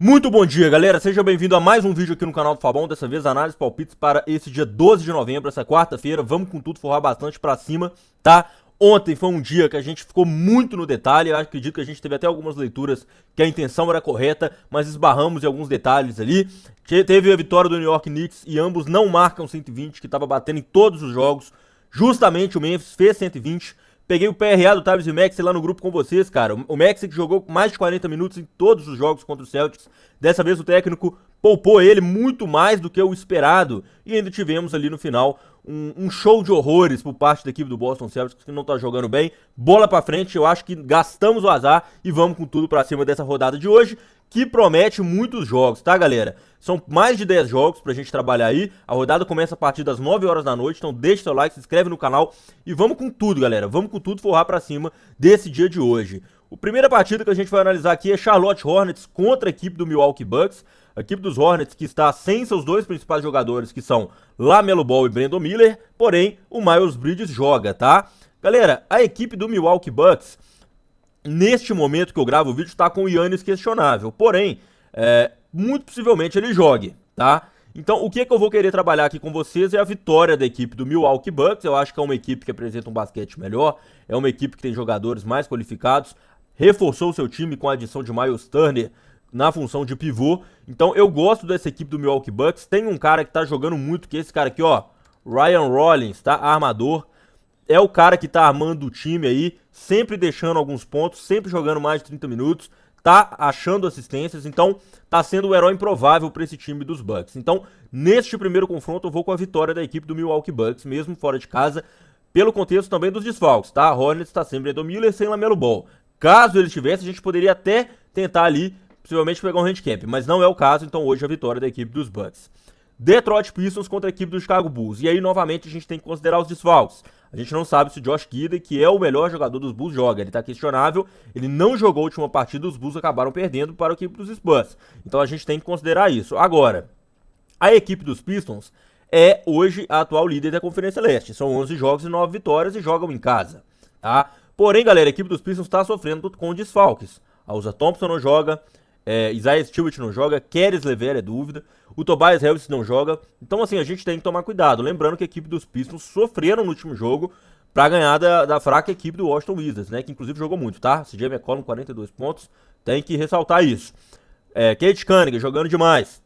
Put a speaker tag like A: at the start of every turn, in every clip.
A: Muito bom dia, galera. Seja bem-vindo a mais um vídeo aqui no canal do Fabão. Dessa vez, análise palpites para esse dia 12 de novembro, essa quarta-feira. Vamos com tudo, forrar bastante pra cima, tá? Ontem foi um dia que a gente ficou muito no detalhe. Eu acredito que a gente teve até algumas leituras que a intenção era correta, mas esbarramos em alguns detalhes ali. Teve a vitória do New York Knicks e ambos não marcam 120, que estava batendo em todos os jogos. Justamente o Memphis fez 120. Peguei o PRA do Tyrese Maxey lá no grupo com vocês, cara. O Maxey que jogou mais de 40 minutos em todos os jogos contra o Celtics. Dessa vez o técnico poupou ele muito mais do que o esperado. E ainda tivemos ali no final um show de horrores por parte da equipe do Boston Celtics, que não tá jogando bem. Bola pra frente, eu acho que gastamos o azar e vamos com tudo pra cima dessa rodada de hoje, que promete muitos jogos, tá, galera? São mais de 10 jogos pra gente trabalhar aí. A rodada começa a partir das 9 horas da noite, então deixa seu like, se inscreve no canal e vamos com tudo, galera. Vamos com tudo forrar pra cima desse dia de hoje. A primeira partida que a gente vai analisar aqui é Charlotte Hornets contra a equipe do Milwaukee Bucks. A equipe dos Hornets que está sem seus dois principais jogadores, que são LaMelo Ball e Brandon Miller, porém o Miles Bridges joga, tá? Galera, a equipe do Milwaukee Bucks, neste momento que eu gravo o vídeo, tá com o Giannis questionável, porém, muito possivelmente ele jogue, tá? Então, o que eu vou querer trabalhar aqui com vocês é a vitória da equipe do Milwaukee Bucks. Eu acho que é uma equipe que apresenta um basquete melhor, é uma equipe que tem jogadores mais qualificados, reforçou o seu time com a adição de Miles Turner na função de pivô. Então, eu gosto dessa equipe do Milwaukee Bucks. Tem um cara que tá jogando muito, que é esse cara aqui, ó, Ryan Rollins, tá? Armador. É o cara que tá armando o time aí, sempre deixando alguns pontos, sempre jogando mais de 30 minutos, tá achando assistências, então tá sendo o herói improvável para esse time dos Bucks. Então, neste primeiro confronto, eu vou com a vitória da equipe do Milwaukee Bucks, mesmo fora de casa, pelo contexto também dos desfalques, tá? A Hornets tá sem Brandon Miller, sem LaMelo Ball. Caso ele tivesse, a gente poderia até tentar ali, possivelmente pegar um handicap, mas não é o caso, então hoje a vitória da equipe dos Bucks. Detroit Pistons contra a equipe do Chicago Bulls. E aí, novamente, a gente tem que considerar os desfalques. A gente não sabe se o Josh Giddey, que é o melhor jogador dos Bulls, joga. Ele tá questionável. Ele não jogou a última partida, os Bulls acabaram perdendo para a equipe dos Spurs. Então a gente tem que considerar isso. Agora, a equipe dos Pistons é hoje a atual líder da Conferência Leste. São 11 jogos e 9 vitórias e jogam em casa, tá? Porém, galera, a equipe dos Pistons está sofrendo com desfalques. A Usa Thompson não joga, Isaiah Stewart não joga, Caris LeVert é dúvida, o Tobias Harris não joga. Então, assim, a gente tem que tomar cuidado. Lembrando que a equipe dos Pistons sofreram no último jogo pra ganhar da fraca equipe do Washington Wizards, né? Que inclusive jogou muito, tá? CJ McCollum, 42 pontos. Tem que ressaltar isso. Kate Cunningham jogando demais.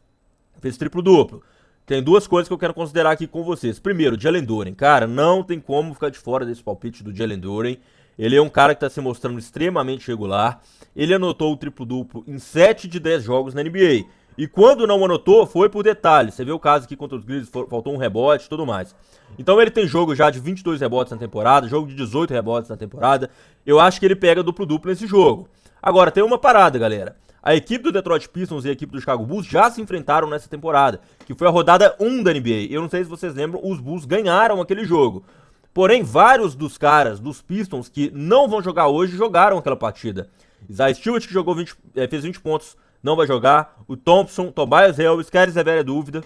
A: Fez triplo-duplo. Tem duas coisas que eu quero considerar aqui com vocês. Primeiro, Jalen Duren. Cara, não tem como ficar de fora desse palpite do Jalen Duren. Ele é um cara que está se mostrando extremamente regular. Ele anotou o triplo-duplo em 7 de 10 jogos na NBA. E quando não anotou, foi por detalhe. Você vê o caso aqui contra os Grizzlies, faltou um rebote e tudo mais. Então ele tem jogo já de 22 rebotes na temporada, jogo de 18 rebotes na temporada. Eu acho que ele pega duplo-duplo nesse jogo. Agora, tem uma parada, galera. A equipe do Detroit Pistons e a equipe do Chicago Bulls já se enfrentaram nessa temporada, que foi a rodada 1 da NBA. Eu não sei se vocês lembram, os Bulls ganharam aquele jogo. Porém, vários dos caras dos Pistons que não vão jogar hoje jogaram aquela partida. Isaiah Stewart, que jogou fez 20 pontos, não vai jogar. O Thompson, Tobias Harris, Caris LeVert é dúvida.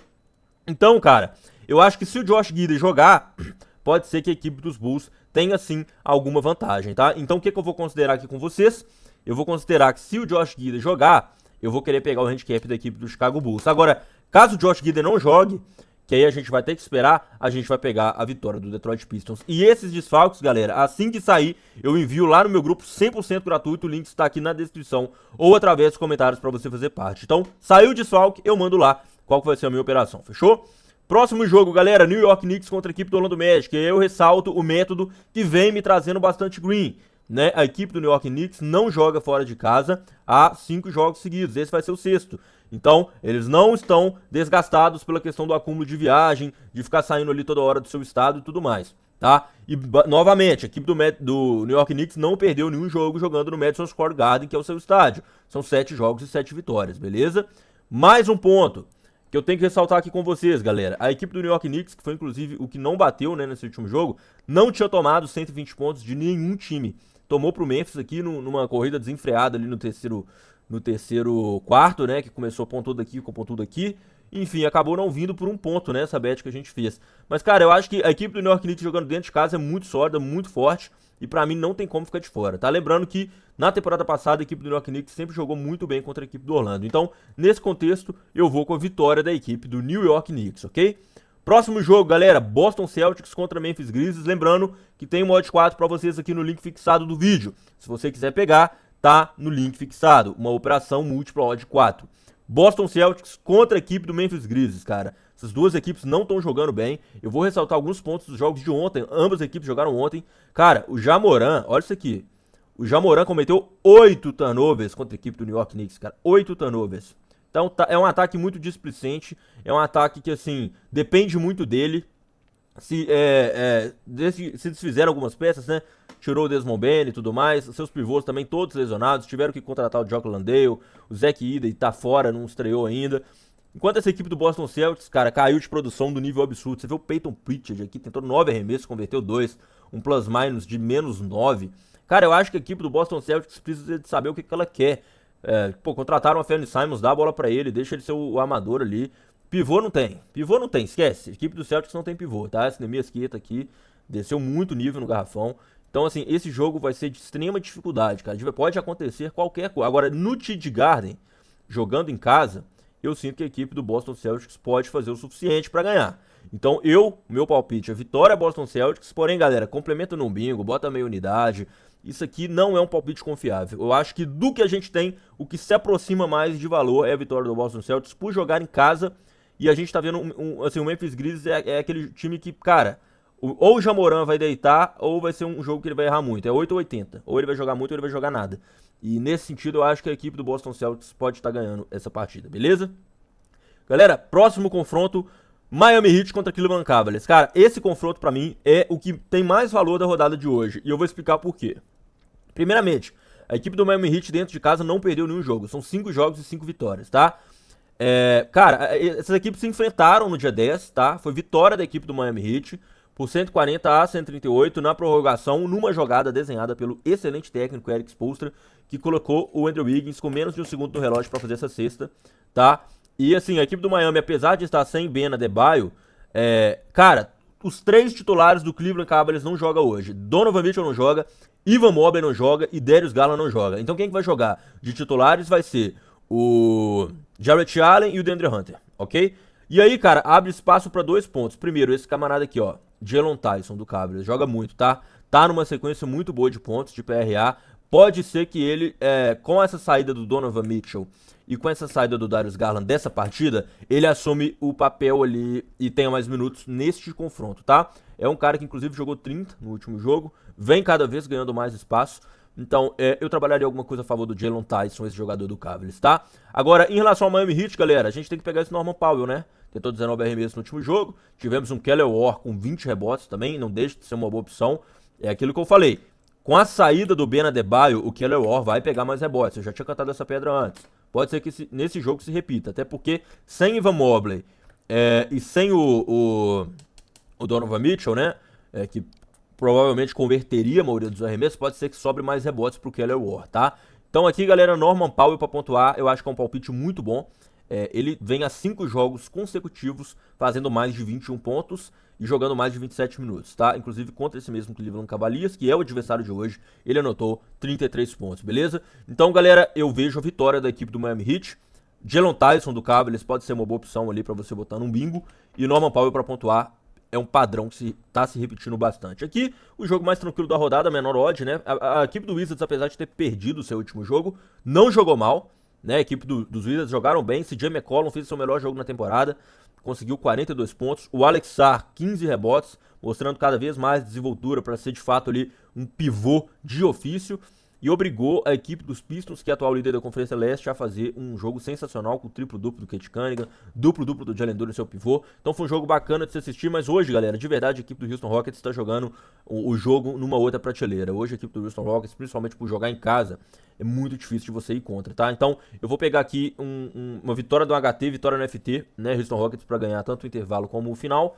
A: Então, cara, eu acho que se o Josh Giddey jogar, pode ser que a equipe dos Bulls tenha, sim, alguma vantagem, tá? Então, o que eu vou considerar aqui com vocês? Eu vou considerar que se o Josh Giddey jogar, eu vou querer pegar o handicap da equipe do Chicago Bulls. Agora, caso o Josh Giddey não jogue, que aí a gente vai ter que esperar, a gente vai pegar a vitória do Detroit Pistons. E esses desfalques, galera, assim que sair, eu envio lá no meu grupo 100% gratuito, o link está aqui na descrição ou através dos comentários para você fazer parte. Então, saiu o desfalque, eu mando lá qual que vai ser a minha operação, fechou? Próximo jogo, galera, New York Knicks contra a equipe do Orlando Magic. E aí eu ressalto o método que vem me trazendo bastante green, né? A equipe do New York Knicks não joga fora de casa há 5 jogos seguidos, esse vai ser o 6º. Então, eles não estão desgastados pela questão do acúmulo de viagem, de ficar saindo ali toda hora do seu estado e tudo mais, tá? E, novamente, a equipe do New York Knicks não perdeu nenhum jogo jogando no Madison Square Garden, que é o seu estádio. São 7 jogos e 7 vitórias, beleza? Mais um ponto que eu tenho que ressaltar aqui com vocês, galera. A equipe do New York Knicks, que foi inclusive o que não bateu, né, nesse último jogo, não tinha tomado 120 pontos de nenhum time. Tomou pro Memphis aqui numa corrida desenfreada ali no terceiro quarto, né, que começou pontudo aqui, com pontudo aqui, Enfim, acabou não vindo por um ponto, né, essa bet que a gente fez. Mas, cara, eu acho que a equipe do New York Knicks jogando dentro de casa é muito sólida, muito forte. E pra mim não tem como ficar de fora, tá? Lembrando que na temporada passada a equipe do New York Knicks sempre jogou muito bem contra a equipe do Orlando. Então, nesse contexto, eu vou com a vitória da equipe do New York Knicks, ok? Próximo jogo, galera, Boston Celtics contra Memphis Grizzlies. Lembrando que tem um odd 4 pra vocês aqui no link fixado do vídeo. Se você quiser pegar, tá no link fixado. Uma operação múltipla odd 4. Boston Celtics contra a equipe do Memphis Grizzlies, cara. Essas duas equipes não estão jogando bem. Eu vou ressaltar alguns pontos dos jogos de ontem. Ambas equipes jogaram ontem. Cara, o Ja Morant, olha isso aqui. O Ja Morant cometeu 8 turnovers contra a equipe do New York Knicks, cara. 8 turnovers. Então é um ataque muito displicente. É um ataque que, assim, depende muito dele. Se desfizeram algumas peças, né? Tirou o Desmond Bane e tudo mais. Seus pivôs também todos lesionados. Tiveram que contratar o Jock Landale. O Zach Edey tá fora, não estreou ainda. Enquanto essa equipe do Boston Celtics, cara, caiu de produção do nível absurdo. Você vê o Peyton Pritchard aqui, tentou 9 arremessos, converteu 2. Um plus-minus de menos 9. Cara, eu acho que a equipe do Boston Celtics precisa de saber o que ela quer. Contrataram o Anthony Simons, dá a bola pra ele, deixa ele ser o armador ali. Pivô não tem, esquece. A equipe do Celtics não tem pivô, tá? Essa Esqueta aqui desceu muito nível no garrafão. Então, assim, esse jogo vai ser de extrema dificuldade, cara. Pode acontecer qualquer coisa. Agora, no TD Garden, jogando em casa, eu sinto que a equipe do Boston Celtics pode fazer o suficiente pra ganhar. Então, meu palpite é vitória Boston Celtics. Porém, galera, complementa no bingo, bota meia unidade. Isso aqui não é um palpite confiável. Eu acho que do que a gente tem, o que se aproxima mais de valor é a vitória do Boston Celtics por jogar em casa. E a gente tá vendo, assim, o Memphis Grizzlies é aquele time que, cara, ou o Ja Morant vai deitar, ou vai ser um jogo que ele vai errar muito. É 8 ou 80. Ou ele vai jogar muito, ou ele vai jogar nada. E nesse sentido, eu acho que a equipe do Boston Celtics pode estar ganhando essa partida, beleza? Galera, próximo confronto, Miami Heat contra Cleveland Cavaliers. Cara, esse confronto pra mim é o que tem mais valor da rodada de hoje. E eu vou explicar por quê. Primeiramente, a equipe do Miami Heat dentro de casa não perdeu nenhum jogo. São 5 jogos e 5 vitórias, tá? Cara, essas equipes se enfrentaram no dia 10, tá? Foi vitória da equipe do Miami Heat por 140 a 138 na prorrogação, numa jogada desenhada pelo excelente técnico Erik Spoelstra, que colocou o Andrew Wiggins com menos de um segundo no relógio para fazer essa cesta, tá? E assim, a equipe do Miami, apesar de estar sem Ben Adebayo, cara, os 3 titulares do Cleveland Cavaliers não jogam hoje. Donovan Mitchell não joga, Evan Mobley não joga e Darius Garland não joga. Então quem que vai jogar de titulares vai ser o Jarrett Allen e o DeAndre Hunter, ok? E aí, cara, abre espaço pra 2 pontos. Primeiro, esse camarada aqui, ó, Jalen Tyson do Cavaliers, joga muito, tá? Tá numa sequência muito boa de pontos, de PRA. Pode ser que ele, com essa saída do Donovan Mitchell e com essa saída do Darius Garland dessa partida, ele assume o papel ali e tenha mais minutos neste confronto, tá? É um cara que inclusive jogou 30 no último jogo, vem cada vez ganhando mais espaço. Então, eu trabalharia alguma coisa a favor do Jalen Tyson, esse jogador do Cavaliers, tá? Agora, em relação ao Miami Heat, galera, a gente tem que pegar esse Norman Powell, né? Tentou 19 arremessos no último jogo. Tivemos um Keller War com 20 rebotes também, não deixa de ser uma boa opção. É aquilo que eu falei. Com a saída do Ben Adebayo, o Keller War vai pegar mais rebotes. Eu já tinha cantado essa pedra antes. Pode ser que nesse jogo se repita, até porque sem Evan Mobley e sem o Donovan Mitchell, né? Que provavelmente converteria a maioria dos arremessos, pode ser que sobre mais rebotes pro Keller War, tá? Então aqui, galera, Norman Powell pra pontuar, eu acho que é um palpite muito bom. Ele vem a 5 jogos consecutivos fazendo mais de 21 pontos e jogando mais de 27 minutos, tá? Inclusive contra esse mesmo Cleveland Cavaliers, que é o adversário de hoje, ele anotou 33 pontos, beleza? Então, galera, eu vejo a vitória da equipe do Miami Heat. Jalen Tyson do Cavaliers pode ser uma boa opção ali pra você botar num bingo. E Norman Powell pra pontuar é um padrão que tá se repetindo bastante. Aqui, o jogo mais tranquilo da rodada, menor odd, né? A equipe do Wizards, apesar de ter perdido o seu último jogo, não jogou mal, né? A equipe dos Wizards jogaram bem. CJ McCollum fez o seu melhor jogo na temporada, conseguiu 42 pontos. O Alex Sarr, 15 rebotes, mostrando cada vez mais desenvoltura para ser de fato ali um pivô de ofício. E obrigou a equipe dos Pistons, que é a atual líder da Conferência Leste, a fazer um jogo sensacional com o triplo-duplo do Kate Cunningham, duplo-duplo do Jalen Duren no seu pivô. Então foi um jogo bacana de se assistir, mas hoje, galera, de verdade, a equipe do Houston Rockets está jogando o jogo numa outra prateleira. Hoje a equipe do Houston Rockets, principalmente por jogar em casa, é muito difícil de você ir contra, tá? Então eu vou pegar aqui uma vitória do HT, vitória no FT, né, Houston Rockets, para ganhar tanto o intervalo como o final.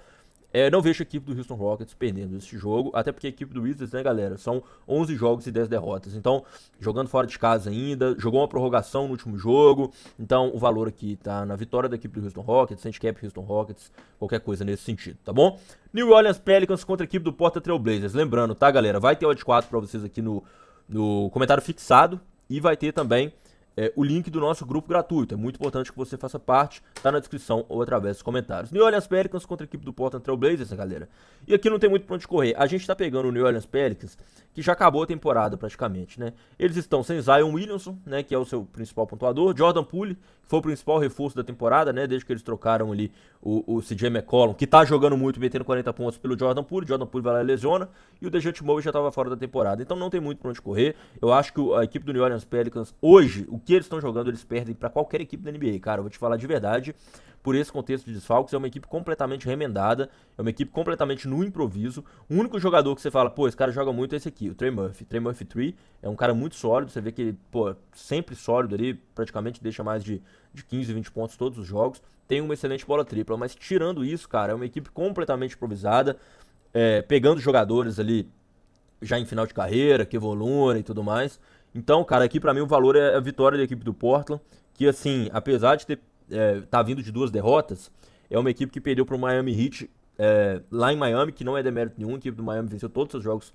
A: Não vejo a equipe do Houston Rockets perdendo esse jogo, até porque a equipe do Wizards, né, galera, são 11 jogos e 10 derrotas. Então, jogando fora de casa ainda, jogou uma prorrogação no último jogo. Então, o valor aqui tá na vitória da equipe do Houston Rockets, handicap Houston Rockets, qualquer coisa nesse sentido, tá bom? New Orleans Pelicans contra a equipe do Portland Trail Blazers. Lembrando, tá, galera, vai ter odd 4 pra vocês aqui no comentário fixado e vai ter também o link do nosso grupo gratuito. É muito importante que você faça parte, tá na descrição ou através dos comentários. New Orleans Pelicans contra a equipe do Portland Trail Blazers, galera. E aqui não tem muito pra onde correr. A gente tá pegando o New Orleans Pelicans, que já acabou a temporada praticamente, né? Eles estão sem Zion Williamson, né, que é o seu principal pontuador, Jordan Poole, que foi o principal reforço da temporada, né, desde que eles trocaram ali o CJ McCollum, que tá jogando muito, metendo 40 pontos pelo Jordan Poole vai lá e lesiona, e o DeJounte Murray já tava fora da temporada. Então não tem muito pra onde correr. Eu acho que a equipe do New Orleans Pelicans, hoje, o que eles estão jogando, eles perdem pra qualquer equipe da NBA, cara. Eu vou te falar de verdade, por esse contexto de desfalques, é uma equipe completamente remendada, é uma equipe completamente no improviso. O único jogador que você fala, pô, esse cara joga muito é esse aqui, o Trey Murphy. Trey Murphy 3 é um cara muito sólido, você vê que ele, pô, sempre sólido ali, praticamente deixa mais de 15, 20 pontos todos os jogos. Tem uma excelente bola tripla, mas tirando isso, cara, é uma equipe completamente improvisada, pegando jogadores ali já em final de carreira, Kevon Looney e tudo mais. Então, cara, aqui pra mim o valor é a vitória da equipe do Portland, que assim, apesar de tá vindo de 2 derrotas, é uma equipe que perdeu pro Miami Heat lá em Miami, que não é demérito nenhum. A equipe do Miami venceu todos os seus jogos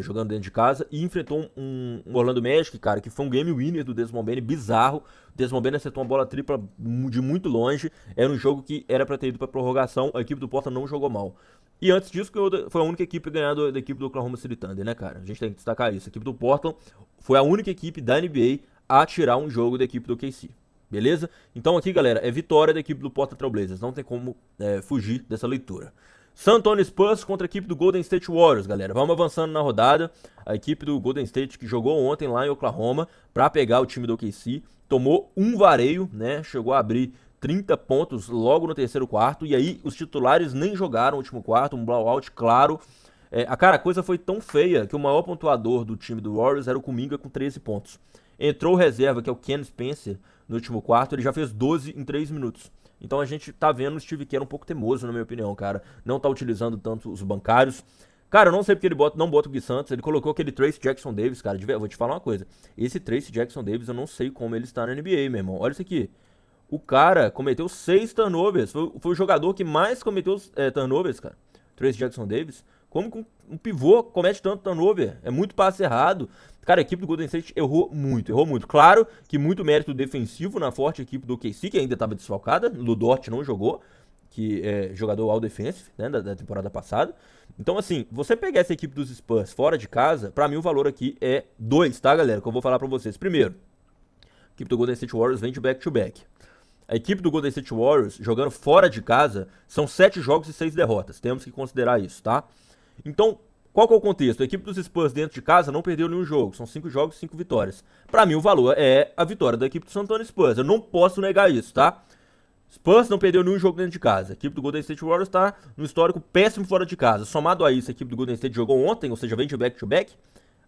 A: jogando dentro de casa e enfrentou um Orlando Magic, cara, que foi um game winner do Desmond Bane, bizarro. O Desmond Bane acertou uma bola tripla de muito longe, era um jogo que era pra ter ido pra prorrogação, a equipe do Portland não jogou mal. E antes disso, foi a única equipe a ganhar da equipe do Oklahoma City Thunder, né, cara? A gente tem que destacar isso. A equipe do Portland foi a única equipe da NBA a tirar um jogo da equipe do OKC. Beleza? Então aqui, galera, é vitória da equipe do Portland Trail Blazers. Não tem como fugir dessa leitura. San Antonio Spurs contra a equipe do Golden State Warriors, galera. Vamos avançando na rodada. A equipe do Golden State, que jogou ontem lá em Oklahoma para pegar o time do OKC, tomou um vareio, né? Chegou a abrir 30 pontos logo no terceiro quarto. E aí os titulares nem jogaram o último quarto, um blowout claro. A coisa foi tão feia que o maior pontuador do time do Warriors era o Kuminga com 13 pontos. Entrou o reserva, que é o Ken Spencer, no último quarto, ele já fez 12 em 3 minutos. Então a gente tá vendo o Steve Kerr um pouco temoso, na minha opinião, cara. Não tá utilizando tanto os bancários. Cara, eu não sei porque ele não bota o Gui Santos. Ele colocou aquele Tracy Jackson Davis, cara. Eu vou te falar uma coisa. Esse Tracy Jackson Davis, eu não sei como ele está na NBA, meu irmão. Olha isso aqui. O cara cometeu 6 turnovers. Foi o jogador que mais cometeu turnovers, cara. Tracy Jackson Davis. Como que um pivô comete tanto turnover? É muito passe errado. Cara, a equipe do Golden State errou muito. Claro que muito mérito defensivo na forte equipe do OKC, que ainda estava desfalcada. Lu Dort não jogou, que é jogador all defensive, né, da temporada passada. Então, assim, você pegar essa equipe dos Spurs fora de casa, pra mim o valor aqui é 2, tá, galera? Que eu vou falar pra vocês. Primeiro, a equipe do Golden State Warriors vem de back-to-back. A equipe do Golden State Warriors, jogando fora de casa, são 7 jogos e 6 derrotas. Temos que considerar isso, tá? Então, qual que é o contexto? A equipe dos Spurs dentro de casa não perdeu nenhum jogo. São 5 jogos e 5 vitórias. Pra mim, o valor é a vitória da equipe do San Antonio Spurs. Eu não posso negar isso, tá? Spurs não perdeu nenhum jogo dentro de casa. A equipe do Golden State Warriors tá no histórico péssimo fora de casa. Somado a isso, a equipe do Golden State jogou ontem, ou seja, vem de back-to-back.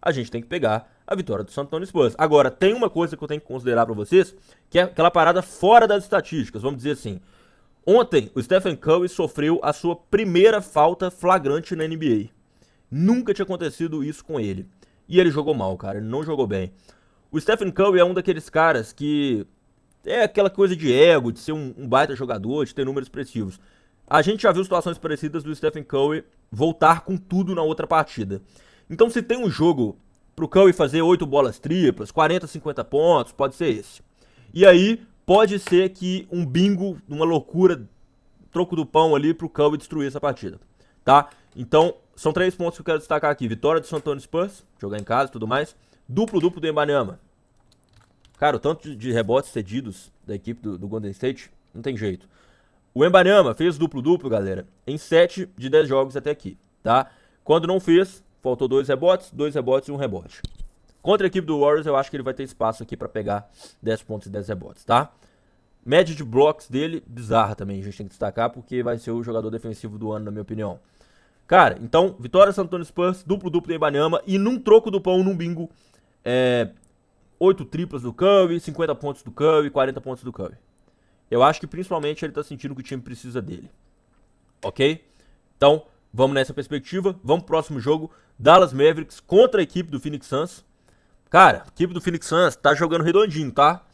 A: A gente tem que pegar a vitória do San Antonio Spurs. Agora, tem uma coisa que eu tenho que considerar pra vocês, que é aquela parada fora das estatísticas. Vamos dizer assim. Ontem, o Stephen Curry sofreu a sua primeira falta flagrante na NBA. Nunca tinha acontecido isso com ele. E ele jogou mal, cara. Ele não jogou bem. O Stephen Curry é um daqueles caras que é aquela coisa de ego, de ser um baita jogador, de ter números expressivos. A gente já viu situações parecidas do Stephen Curry voltar com tudo na outra partida. Então, se tem um jogo pro Curry fazer 8 bolas triplas, 40, 50 pontos, pode ser esse. E aí, pode ser que um bingo, uma loucura, troco do pão ali pro Curry destruir essa partida, tá? Então, são 3 pontos que eu quero destacar aqui. Vitória do San Antonio Spurs, jogar em casa e tudo mais. Duplo do Wembanyama. Cara, o tanto de rebotes cedidos da equipe do Golden State, não tem jeito. O Wembanyama fez duplo, galera, em 7 de 10 jogos até aqui, tá? Quando não fez, faltou 2 rebotes e 1 rebote. Contra a equipe do Warriors, eu acho que ele vai ter espaço aqui pra pegar 10 pontos e 10 rebotes, tá? Média de blocos dele, bizarra também, a gente tem que destacar, porque vai ser o jogador defensivo do ano, na minha opinião. Cara, então, vitória San Antonio Spurs, duplo do Wembanyama, e num troco do pão, num bingo, 8 triplas do Curry, 50 pontos do Curry, 40 pontos do Curry. Eu acho que principalmente ele tá sentindo que o time precisa dele. Ok? Então, vamos nessa perspectiva. Vamos pro próximo jogo. Dallas Mavericks contra a equipe do Phoenix Suns. Cara, a equipe do Phoenix Suns tá jogando redondinho, tá?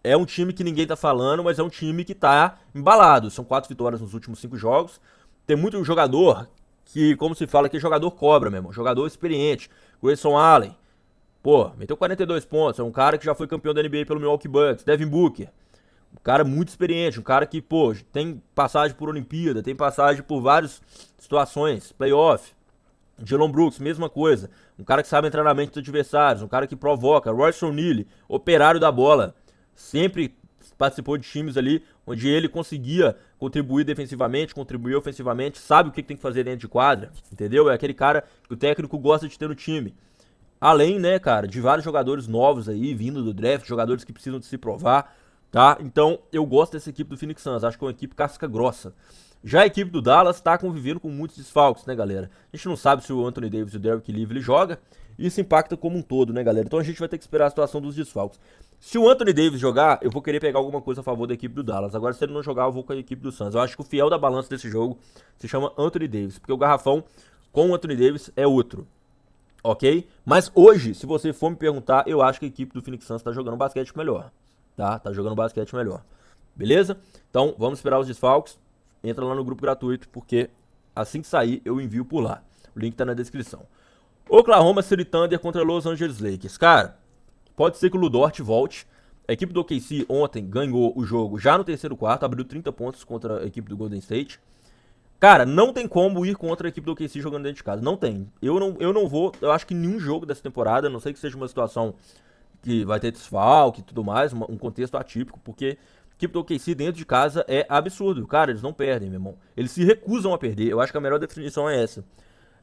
A: É um time que ninguém tá falando, mas é um time que tá embalado. São 4 vitórias nos últimos 5 jogos. Tem muito jogador que, como se fala, que é jogador cobra mesmo. Jogador experiente. Grayson Allen. Pô, meteu 42 pontos. É um cara que já foi campeão da NBA pelo Milwaukee Bucks. Devin Booker. Um cara muito experiente. Um cara que, pô, tem passagem por Olimpíada. Tem passagem por várias situações. Playoff. Dillon Brooks, mesma coisa. Um cara que sabe entrar na mente dos adversários. Um cara que provoca. Royce O'Neal, operário da bola. Sempre participou de times ali onde ele conseguia contribuir defensivamente, contribuir ofensivamente, sabe o que tem que fazer dentro de quadra, entendeu? É aquele cara que o técnico gosta de ter no time. Além, né, cara, de vários jogadores novos aí, vindo do draft, jogadores que precisam de se provar, tá? Então, eu gosto dessa equipe do Phoenix Suns, acho que é uma equipe casca grossa. Já a equipe do Dallas tá convivendo com muitos desfalques, né, galera? A gente não sabe se o Anthony Davis e o Derrick Lively joga, e isso impacta como um todo, né, galera? Então a gente vai ter que esperar a situação dos desfalques. Se o Anthony Davis jogar, eu vou querer pegar alguma coisa a favor da equipe do Dallas. Agora, se ele não jogar, eu vou com a equipe do Suns. Eu acho que o fiel da balança desse jogo se chama Anthony Davis, porque o garrafão com o Anthony Davis é outro, ok? Mas hoje, se você for me perguntar, eu acho que a equipe do Phoenix Suns tá jogando basquete melhor, tá? Tá jogando basquete melhor, beleza? Então, vamos esperar os desfalques. Entra lá no grupo gratuito, porque assim que sair, eu envio por lá. O link tá na descrição. Oklahoma City Thunder contra Los Angeles Lakers. Cara, pode ser que o Lu Dort volte. A equipe do OKC ontem ganhou o jogo já no terceiro quarto, abriu 30 pontos contra a equipe do Golden State. Cara, não tem como ir contra a equipe do OKC jogando dentro de casa. Não tem. Eu não vou. Eu acho que nenhum jogo dessa temporada, a não sei que seja uma situação que vai ter desfalque e tudo mais, um contexto atípico, porque a equipe do OKC dentro de casa é absurdo. Cara, eles não perdem, meu irmão. Eles se recusam a perder. Eu acho que a melhor definição é essa.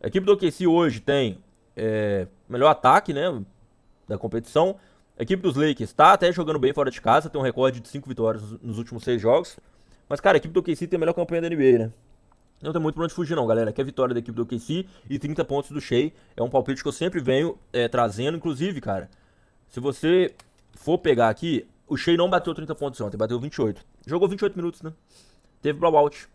A: A equipe do OKC hoje tem melhor ataque, né, da competição. A equipe dos Lakers tá até jogando bem fora de casa, tem um recorde de 5 vitórias nos últimos 6 jogos. Mas, cara, a equipe do OKC tem a melhor campanha da NBA, né? Não tem muito pra onde fugir não, galera. Que é a vitória da equipe do OKC e 30 pontos do Shea. É um palpite que eu sempre venho trazendo. Inclusive, cara, se você for pegar aqui, o Shea não bateu 30 pontos ontem, bateu 28. Jogou 28 minutos, né? Teve blowout.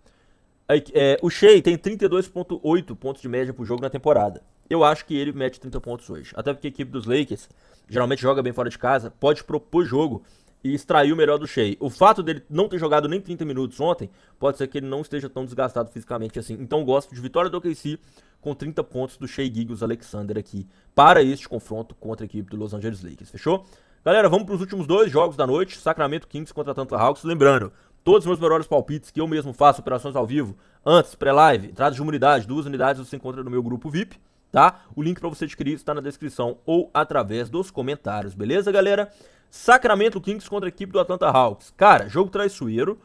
A: O Shea tem 32,8 pontos de média por jogo na temporada. Eu acho que ele mete 30 pontos hoje. Até porque a equipe dos Lakers geralmente joga bem fora de casa, pode propor jogo e extrair o melhor do Shea. O fato dele não ter jogado nem 30 minutos ontem, pode ser que ele não esteja tão desgastado fisicamente assim. Então gosto de vitória do OKC com 30 pontos do Shea Gilgeous-Alexander aqui para este confronto contra a equipe do Los Angeles Lakers. Fechou? Galera, vamos para os últimos 2 jogos da noite. Sacramento Kings contra Atlanta Hawks. Lembrando, todos os meus melhores palpites que eu mesmo faço, operações ao vivo, antes, pré-live, entradas de uma unidade, 2 unidades, você encontra no meu grupo VIP, tá? O link para você adquirir está na descrição ou através dos comentários, beleza, galera? Sacramento Kings contra a equipe do Atlanta Hawks. Cara, jogo traiçoeiro,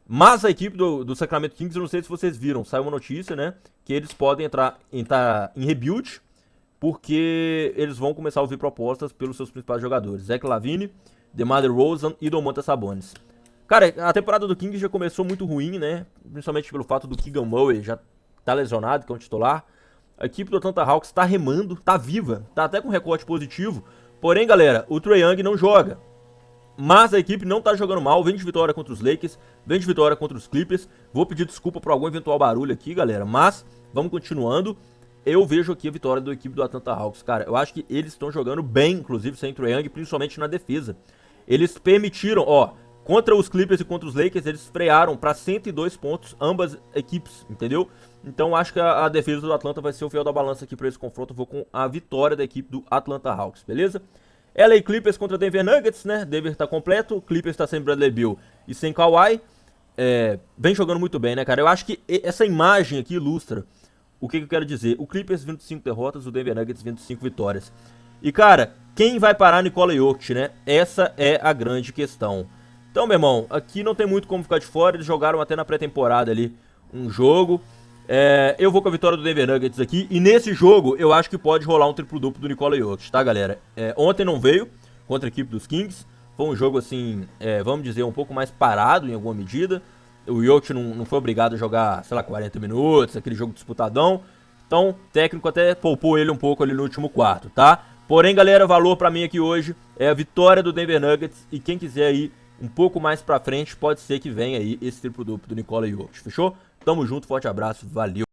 A: mas a equipe do Sacramento Kings, eu não sei se vocês viram, saiu uma notícia, né, que eles podem entrar em rebuild, porque eles vão começar a ouvir propostas pelos seus principais jogadores, Zach LaVine, DeMar DeRozan e Domantas Sabonis. Cara, a temporada do Kings já começou muito ruim, né? Principalmente pelo fato do Keegan Murray já tá lesionado, que é um titular. A equipe do Atlanta Hawks tá remando, tá viva, tá até com recorde positivo. Porém, galera, o Trae Young não joga. Mas a equipe não tá jogando mal, vem de vitória contra os Lakers, vem de vitória contra os Clippers. Vou pedir desculpa por algum eventual barulho aqui, galera, mas vamos continuando. Eu vejo aqui a vitória da equipe do Atlanta Hawks, cara. Eu acho que eles estão jogando bem, inclusive, sem Trae Young, principalmente na defesa. Eles permitiram, contra os Clippers e contra os Lakers, eles frearam para 102 pontos ambas equipes, entendeu? Então acho que a defesa do Atlanta vai ser o fiel da balança aqui para esse confronto. Eu vou com a vitória da equipe do Atlanta Hawks, beleza? LA Clippers contra Denver Nuggets, né? Denver tá completo, Clippers tá sem Bradley Beal e sem Kawhi. Vem jogando muito bem, né, cara? Eu acho que essa imagem aqui ilustra o que eu quero dizer. O Clippers vindo de 5 derrotas, o Denver Nuggets vindo de 5 vitórias. E, cara, quem vai parar Nikola Jokic, né? Essa é a grande questão. Então, meu irmão, aqui não tem muito como ficar de fora. Eles jogaram até na pré-temporada ali um jogo. Eu vou com a vitória do Denver Nuggets aqui. E nesse jogo, eu acho que pode rolar um triplo-duplo do Nikola Jokic, tá, galera? Ontem não veio contra a equipe dos Kings. Foi um jogo, assim, vamos dizer, um pouco mais parado em alguma medida. O Jokic não foi obrigado a jogar, sei lá, 40 minutos, aquele jogo disputadão. Então, o técnico até poupou ele um pouco ali no último quarto, tá? Porém, galera, valor pra mim aqui hoje é a vitória do Denver Nuggets. E quem quiser ir um pouco mais pra frente, pode ser que venha aí esse triplo-duplo do Nikola Jokic, fechou? Tamo junto, forte abraço, valeu.